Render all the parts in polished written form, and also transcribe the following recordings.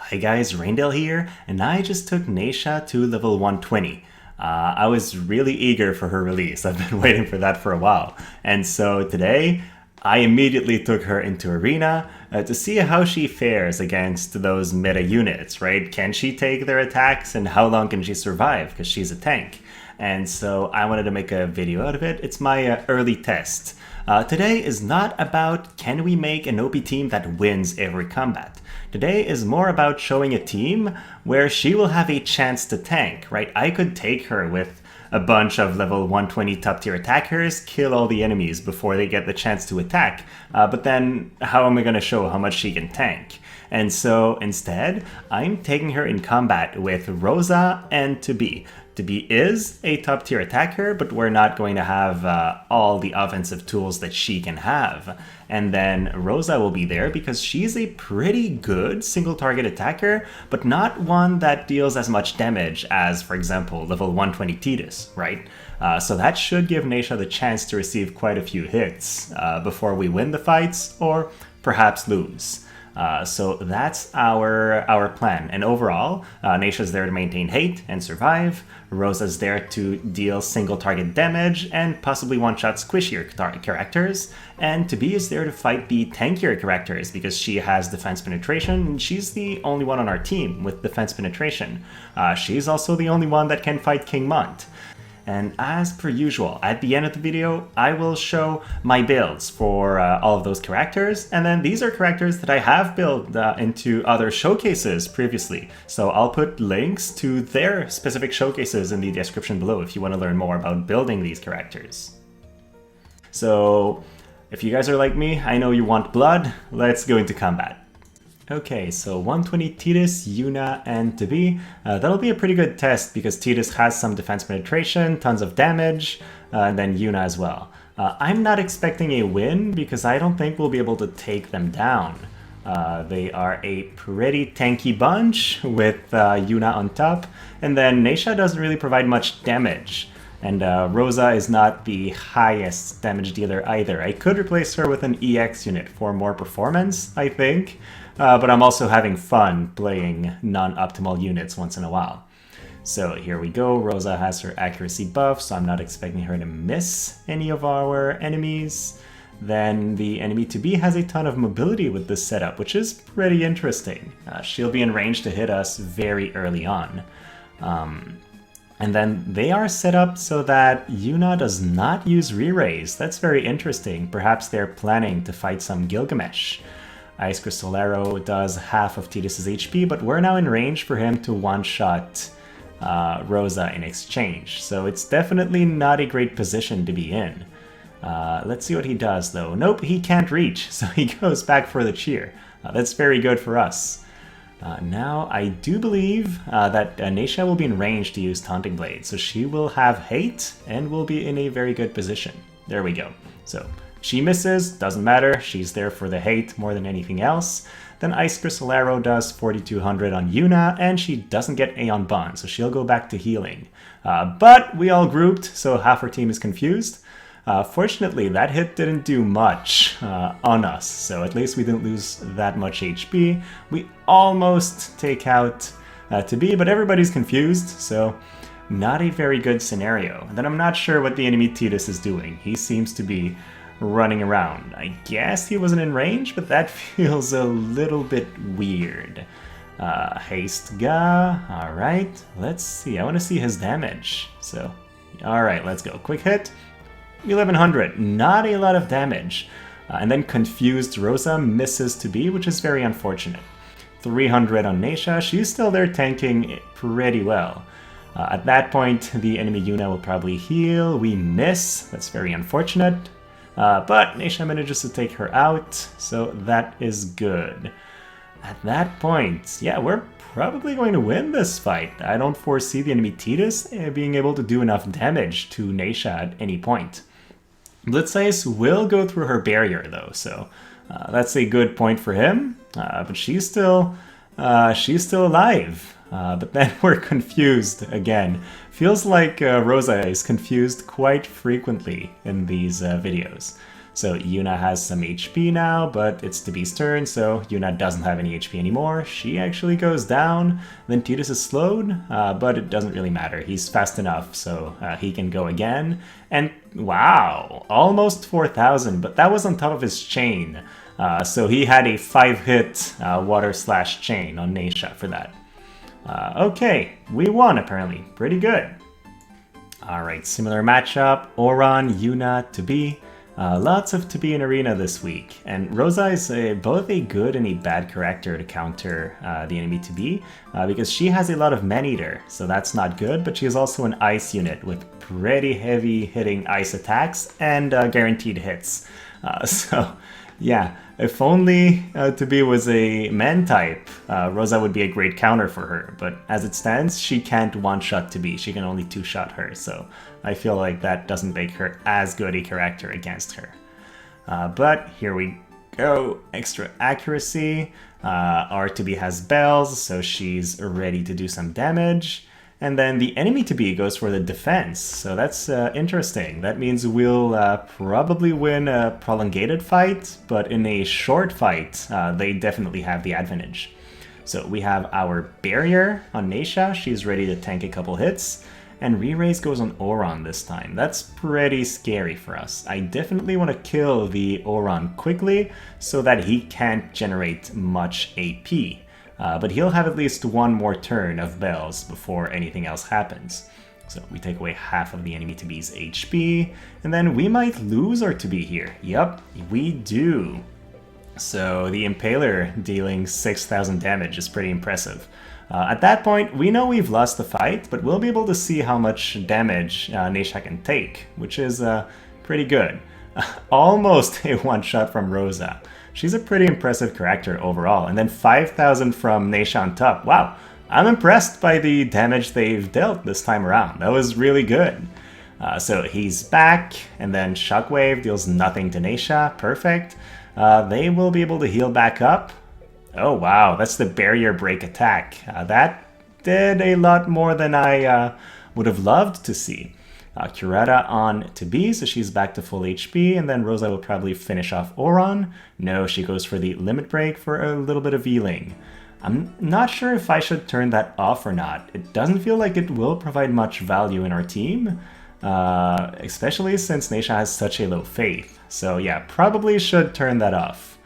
Hi guys, Raindale here, and I just took Nasha to level 120. I was really eager for her release. I've been waiting for that for a while. And so today, I immediately took her into Arena to see how she fares against those meta units, right? Can she take their attacks and how long can she survive? Because she's a tank. And so I wanted to make a video out of it. It's my early test. Today is not about can we make an OP team that wins every combat. Today is more about showing a team where she will have a chance to tank, right? I could take her with a bunch of level 120 top tier attackers, kill all the enemies before they get the chance to attack, but then how am I going to show how much she can tank? And so instead, I'm taking her in combat with Rosa and Tidus. Tidus is a top tier attacker, but we're not going to have all the offensive tools that she can have. And then Rosa will be there because she's a pretty good single target attacker, but not one that deals as much damage as, for example, level 120 Tidus, right? So that should give Nasha the chance to receive quite a few hits before we win the fights or perhaps lose. So that's our plan. And overall, Nasha's there to maintain hate and survive. Rosa's there to deal single target damage and possibly one-shot squishier characters. And Tidus is there to fight the tankier characters because she has defense penetration and she's the only one on our team with defense penetration. She's also the only one that can fight King Mont. And as per usual, at the end of the video, I will show my builds for all of those characters. And then these are characters that I have built into other showcases previously. So I'll put links to their specific showcases in the description below if you want to learn more about building these characters. So if you guys are like me, I know you want blood, let's go into combat. Okay, so 120 Tidus, Yuna, and Tidus. That'll be a pretty good test because Tidus has some defense penetration, tons of damage, and then Yuna as well. I'm not expecting a win because I don't think we'll be able to take them down. They are a pretty tanky bunch with Yuna on top, and then Nasha doesn't really provide much damage. And Rosa is not the highest damage dealer either. I could replace her with an EX unit for more performance, I think. But I'm also having fun playing non-optimal units once in a while. So here we go. Rosa has her accuracy buff, so I'm not expecting her to miss any of our enemies. Then the enemy Tidus has a ton of mobility with this setup, which is pretty interesting. She'll be in range to hit us very early on. And then they are set up so that Yuna does not use re-raise. That's very interesting. Perhaps they're planning to fight some Gilgamesh. Ice Crystal Arrow does half of Tidus' HP, but we're now in range for him to one-shot Rosa in exchange. So it's definitely not a great position to be in. Let's see what he does, though. Nope, he can't reach, so he goes back for the cheer. That's very good for us. Now, I do believe that Nasha will be in range to use Taunting Blade, so she will have hate and will be in a very good position. There we go. So she misses, doesn't matter, she's there for the hate more than anything else. Then Ice Crystal Arrow does 4200 on Yuna, and she doesn't get Aeon Bond, so she'll go back to healing. But we all grouped, so half our team is confused. Fortunately, that hit didn't do much on us, so at least we didn't lose that much HP. We almost take out Tidus, but everybody's confused, so not a very good scenario. And then I'm not sure what the enemy Tidus is doing. He seems to be running around. I guess he wasn't in range, but that feels a little bit weird. Haste Ga, alright, let's see. I want to see his damage. So, alright, let's go. Quick hit. 1100, not a lot of damage. And then Confused Rosa misses Tidus, which is very unfortunate. 300 on Nasha, she's still there tanking pretty well. At that point, the enemy Yuna will probably heal. We miss, that's very unfortunate. But Nasha manages to take her out, so that is good. At that point, yeah, we're probably going to win this fight. I don't foresee the enemy Tidus being able to do enough damage to Nasha at any point. Blitzice will go through her barrier though, so that's a good point for him. But she's still alive. But then we're confused again. Feels like Rosa is confused quite frequently in these videos. So Yuna has some HP now, but it's Tobi's turn, so Yuna doesn't have any HP anymore. She actually goes down. Then Tidus is slowed, but it doesn't really matter. He's fast enough, so he can go again. And wow, almost 4,000, but that was on top of his chain. So he had a 5-hit water/chain on Nasha for that. Okay, we won apparently. Pretty good. Alright, similar matchup. Auron, Yuna, Tobi. Lots of Tobi in Arena this week. And Rosa is both a good and a bad character to counter the enemy Tobi, because she has a lot of Man-Eater, so that's not good, but she is also an ice unit with pretty heavy hitting ice attacks and guaranteed hits. So yeah, if only Tobi was a man type, Rosa would be a great counter for her. But as it stands, she can't one-shot Tobi. She can only two-shot her. So I feel like that doesn't make her as good a character against her. But here we go. Extra accuracy. Our Tobi has bells, so she's ready to do some damage. And then the enemy Tobi goes for the defense, so that's interesting. That means we'll probably win a prolongated fight, but in a short fight, they definitely have the advantage. So we have our barrier on Nasha, she's ready to tank a couple hits, and re-raise goes on Auron this time. That's pretty scary for us. I definitely want to kill the Auron quickly so that he can't generate much AP. But he'll have at least one more turn of bells before anything else happens. So we take away half of the enemy Tobi's HP, and then we might lose our Tobi here. Yup, we do. So the Impaler dealing 6,000 damage is pretty impressive. At that point, we know we've lost the fight, but we'll be able to see how much damage Nasha can take, which is pretty good. Almost a one-shot from Rosa. She's a pretty impressive character overall. And then 5,000 from Nasha on top. Wow, I'm impressed by the damage they've dealt this time around. That was really good. So he's back, and then Shockwave deals nothing to Nasha. Perfect. They will be able to heal back up. Oh wow, that's the barrier break attack. That did a lot more than I would have loved to see. Curetta on Tobi, so she's back to full HP, and then Rosa will probably finish off Auron. No, she goes for the limit break for a little bit of healing. I'm not sure if I should turn that off or not. It doesn't feel like it will provide much value in our team, especially since Nasha has such a low faith. So yeah, probably should turn that off.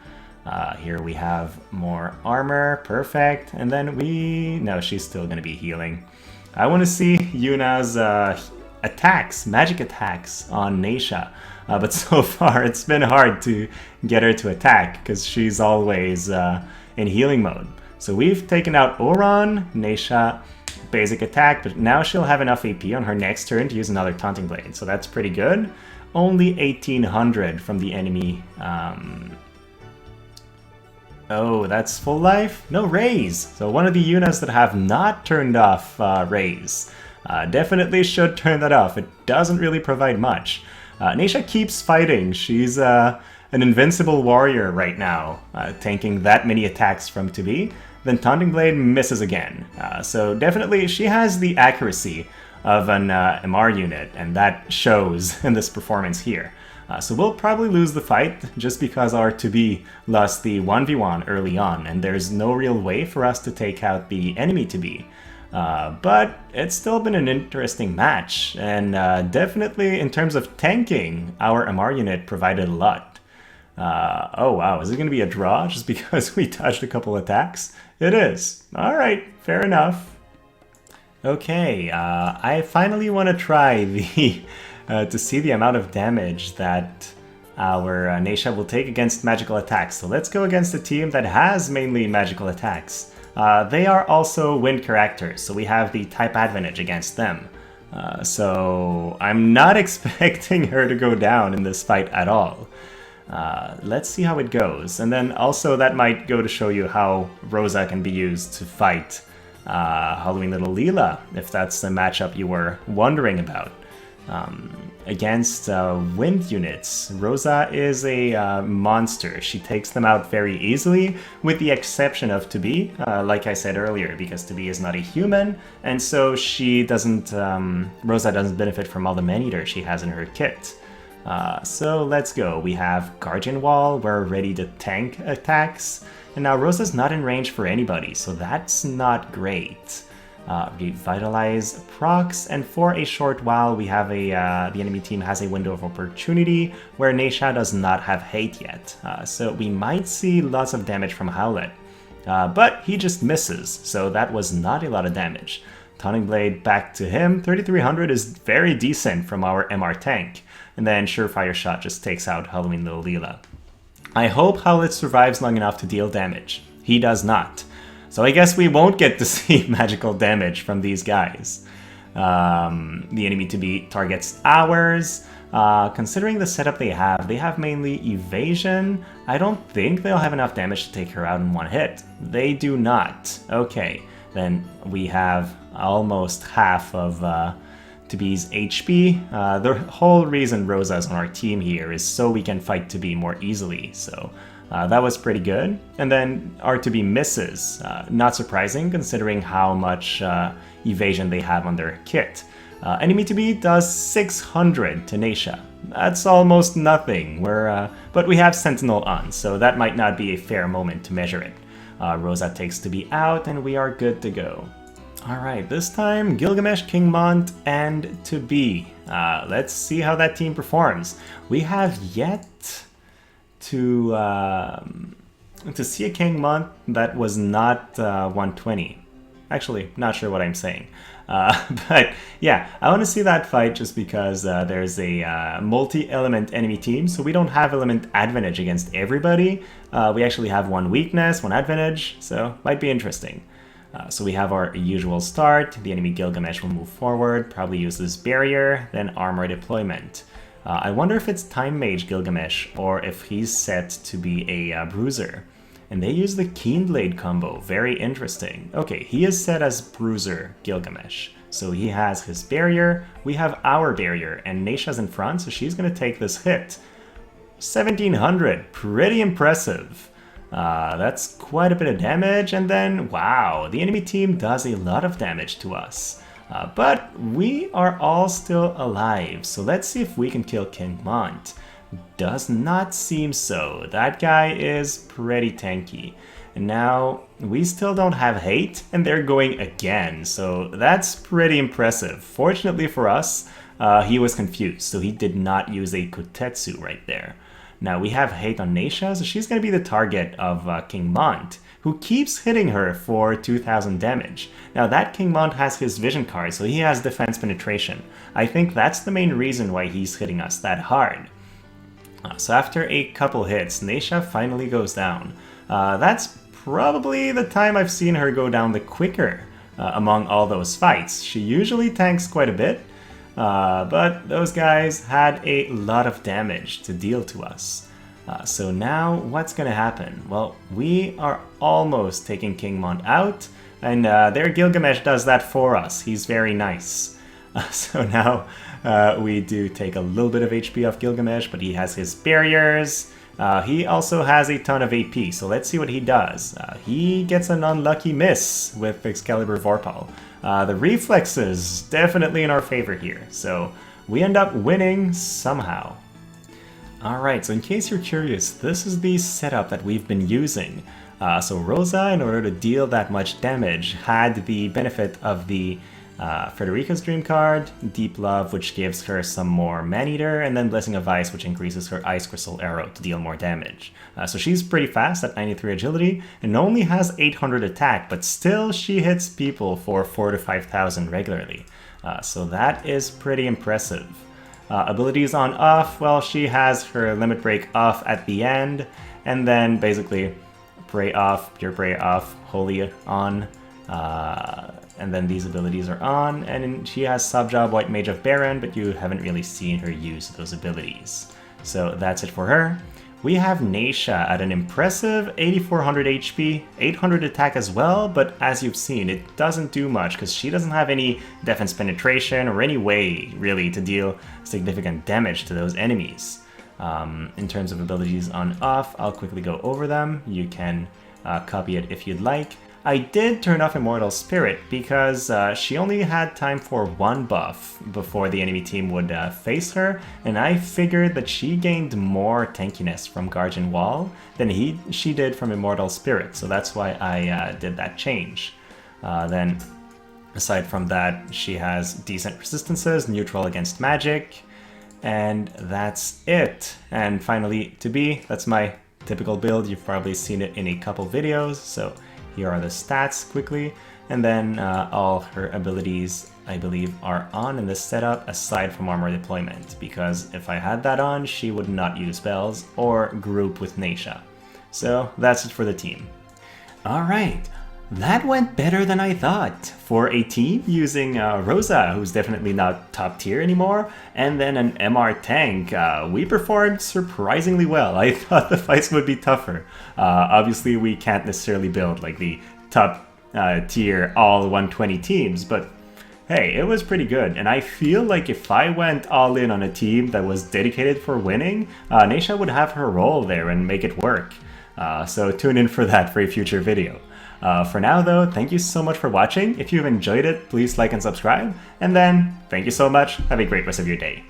Here we have more armor, perfect, and then no, she's still gonna be healing. I want to see Yuna's attacks, magic attacks on Nasha, but so far it's been hard to get her to attack because she's always in healing mode. So we've taken out Auron, Nasha, basic attack, but now she'll have enough AP on her next turn to use another Taunting Blade, so that's pretty good. Only 1,800 from the enemy. Oh, that's full life? No, raise! So one of the Yunas that have not turned off raise. Definitely should turn that off. It doesn't really provide much. Nasha keeps fighting. She's an invincible warrior right now, tanking that many attacks from Tobi. Then Taunting Blade misses again. So definitely she has the accuracy of an MR unit, and that shows in this performance here. So we'll probably lose the fight just because our Tobi lost the 1v1 early on, and there's no real way for us to take out the enemy Tobi. But it's still been an interesting match, and definitely in terms of tanking, our MR unit provided a lot. Oh wow, is it going to be a draw just because we touched a couple attacks? It is. Alright, fair enough. Okay, I finally want to try the to see the amount of damage that our Nasha will take against magical attacks. So let's go against a team that has mainly magical attacks. They are also wind characters, so we have the type advantage against them. So I'm not expecting her to go down in this fight at all. Let's see how it goes. And then also that might go to show you how Rosa can be used to fight Halloween Little Leela, if that's the matchup you were wondering about. Against wind units, Rosa is a monster. She takes them out very easily, with the exception of Tobi, like I said earlier, because Tobi is not a human, and so she doesn't, Rosa doesn't benefit from all the Man-Eater she has in her kit. So let's go. We have Guardian Wall, we're ready to tank attacks. And now Rosa's not in range for anybody, so that's not great. Revitalize procs, and for a short while we have the enemy team has a window of opportunity where Nasha does not have hate yet. So we might see lots of damage from Howlett. But he just misses, so that was not a lot of damage. Taunting Blade back to him. 3300 is very decent from our MR tank. And then Surefire Shot just takes out Halloween Little Leela. I hope Howlett survives long enough to deal damage. He does not. So I guess we won't get to see magical damage from these guys. The enemy to beat targets ours. Considering the setup they have mainly evasion. I don't think they'll have enough damage to take her out in one hit. They do not. Okay, then we have almost half of Tobee's HP. The whole reason Rosa's on our team here is so we can fight Tobee more easily, so that was pretty good. And then our Tobee misses. Not surprising considering how much evasion they have on their kit. Enemy Tobee does 600 to Nasha. That's almost nothing. But we have Sentinel on, so that might not be a fair moment to measure it. Rosa takes Tobee out, and we are good to go. Alright, this time Gilgamesh, King Mont, and Tobee. Let's see how that team performs. We have yet to see a King Mont that was not 120. Actually, not sure what I'm saying. But yeah, I want to see that fight just because there's a multi-element enemy team, so we don't have element advantage against everybody. We actually have one weakness, one advantage, so might be interesting. So we have our usual start. The enemy Gilgamesh will move forward, probably use this barrier, then armor deployment. I wonder if it's Time Mage Gilgamesh or if he's set to be a bruiser. And they use the Keen Blade combo, very interesting. Okay, he is set as bruiser Gilgamesh. So he has his barrier, we have our barrier, and Nasha's in front, so she's gonna take this hit. 1700, pretty impressive. That's quite a bit of damage, and then, wow, the enemy team does a lot of damage to us. But we are all still alive, so let's see if we can kill King Mont. Does not seem so. That guy is pretty tanky. And now, we still don't have hate, and they're going again, so that's pretty impressive. Fortunately for us, he was confused, so he did not use a Kotetsu right there. Now we have hate on Nasha, so she's going to be the target of King Mont, who keeps hitting her for 2000 damage. Now that King Mont has his vision card, so he has defense penetration. I think that's the main reason why he's hitting us that hard. So after a couple hits, Nasha finally goes down. That's probably the time I've seen her go down the quicker among all those fights. She usually tanks quite a bit, but those guys had a lot of damage to deal to us. So now what's gonna happen? Well, we are almost taking King Mont out, and there Gilgamesh does that for us. He's very nice. So now we do take a little bit of HP off Gilgamesh, but he has his barriers. He also has a ton of AP, so let's see what he does. He gets an unlucky miss with Excalibur Vorpal. The reflexes definitely in our favor here, so we end up winning somehow. Alright, so in case you're curious, this is the setup that we've been using. So Rosa, in order to deal that much damage, had the benefit of the Frederica's Dream card, Deep Love, which gives her some more Man-Eater, and then Blessing of Ice, which increases her Ice Crystal Arrow to deal more damage. So she's pretty fast at 93 agility, and only has 800 attack, but still she hits people for 4,000 to 5,000 regularly. So that is pretty impressive. Abilities on off, well, she has her Limit Break off at the end, and then basically Pray off, Pure Pray off, Holy on, and then these abilities are on, and she has Subjob, White Mage of Baron, but you haven't really seen her use those abilities. So that's it for her. We have Nasha at an impressive 8400 HP, 800 attack as well, but as you've seen, it doesn't do much because she doesn't have any defense penetration or any way, really, to deal significant damage to those enemies. In terms of abilities on off, I'll quickly go over them. You can copy it if you'd like. I did turn off Immortal Spirit because she only had time for one buff before the enemy team would face her, and I figured that she gained more tankiness from Guardian Wall than she did from Immortal Spirit, so that's why I did that change. Then, aside from that, she has decent resistances, neutral against magic, and that's it. And finally, to be, that's my typical build. You've probably seen it in a couple videos, so here are the stats quickly. And then all her abilities, I believe, are on in this setup, aside from armor deployment, because if I had that on, she would not use spells or group with Nasha. So that's it for the team. Alright, that went better than I thought. For a team using Rosa, who's definitely not top tier anymore, and then an MR tank, we performed surprisingly well. I thought the fights would be tougher. Obviously, we can't necessarily build like the top tier all 120 teams, but hey, it was pretty good. And I feel like if I went all in on a team that was dedicated for winning, Nasha would have her role there and make it work. So tune in for that for a future video. For now though, thank you so much for watching. If you've enjoyed it, please like and subscribe. And then, thank you so much. Have a great rest of your day.